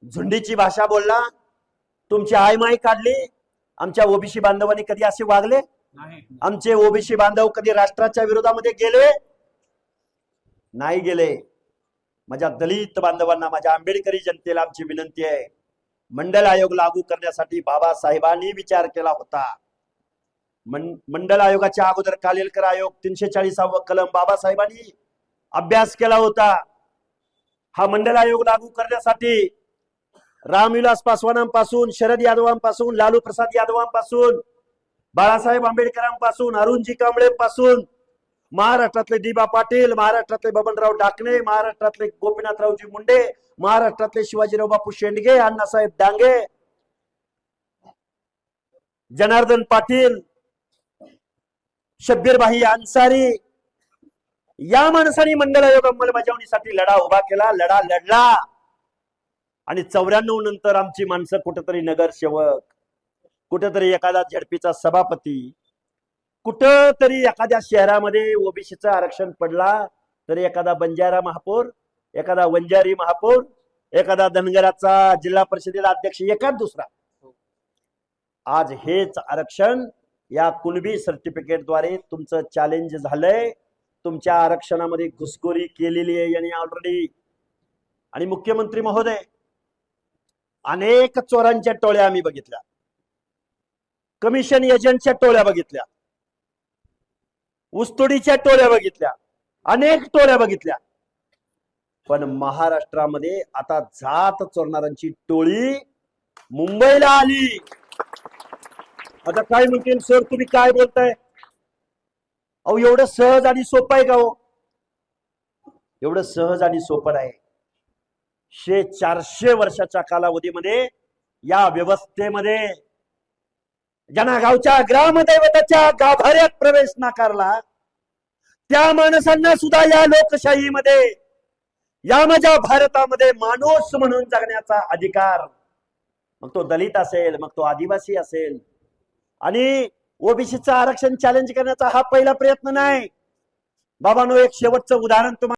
झुंडीची भाषा बोलला, तुमची आयमाई काढली। आमच्या ओबीसी बांधवांनी कधी असे वागले? आमचे ओबीसी बांधव कधी राष्ट्राच्या विरोधामध्ये गेले? नाही गेले। माझ्या दलित बांधवांना, माझ्या आंबेडकरी जनतेला आमची विनंती आहे, मंडल आयोग लागू करण्यासाठी बाबासाहेबांनी विचार केला होता। मंडल आयोगाच्या अगोदर कालेलकर आयोग 340 कलम बाबासाहेबांनी अभ्यास केला होता। हा मंडल आयोग लागू करण्यासाठी रामविलास पासवानांपासून, शरद यादवांपासून, लालू प्रसाद यादवांपासून, बाळासाहेब आंबेडकरांपासून, अरुणजी कांबळेंपासून, महाराष्ट्रातले दिबा पाटील, महाराष्ट्रातले बबनराव डाकणे, महाराष्ट्रातले गोपीनाथरावजी मुंडे, महाराष्ट्रातले शिवाजीराव बापू शेंडगे, अण्णासाहेब डांगे, जनार्दन पाटील, शब्बीर भाई अन्सारी, या माणसांनी मंडल आयोग अंमलबजावणीसाठी लढा उभा केला, लढा लढला। आणि 94 नंतर आमची माणसं कुठेतरी नगरसेवक, कुठेतरी एखादा झडपीचा सभापती, कुठेतरी एखाद्या शहरामध्ये ओबीसीचं आरक्षण पडला तर एखादा बंजारा महापौर, एखादा वंजारी महापौर, एखादा धनगराचा जिल्हा परिषदेला अध्यक्ष, एखाद दुसरा। आज हेच आरक्षण या कुणबी सर्टिफिकेटद्वारे तुमचं चॅलेंज झालंय। तुमच्या आरक्षणामध्ये घुसखोरी केलेली आहे यांनी ऑलरेडी। आणि मुख्यमंत्री महोदय, अनेक चोरांच्या टोळ्या आम्ही बघितल्या, कमिशन एजंटच्या टोळ्या बघितल्या, ऊसतोडीच्या टोळ्या बघितल्या, अनेक टोळ्या बघितल्या, पण महाराष्ट्रामध्ये आता जात चोरणाऱ्यांची टोळी मुंबईला आली। आता काय म्हणतील, सर तुम्ही काय बोलताय? अहो एवढं सहज आणि सोपं आहे का हो? एवढं सहज आणि सोपं आहे? 400 वर्षाच्या कालावधीमध्ये या व्यवस्थेमध्ये ज्यांना गावच्या ग्रामदैवताच्या गाभाऱ्यात प्रवेश नाकारला, त्या माणसांना सुद्धा या लोकशाहीमध्ये, या माझ्या भारतामध्ये माणूस म्हणून जगण्याचा अधिकार, मग तो दलित असेल, मग तो आदिवासी असेल। आणि ओबीसीचं आरक्षण चॅलेंज करण्याचा हा पहिला प्रयत्न नाही बाबांनो। एक शेवटचं उदाहरण तुम्हाला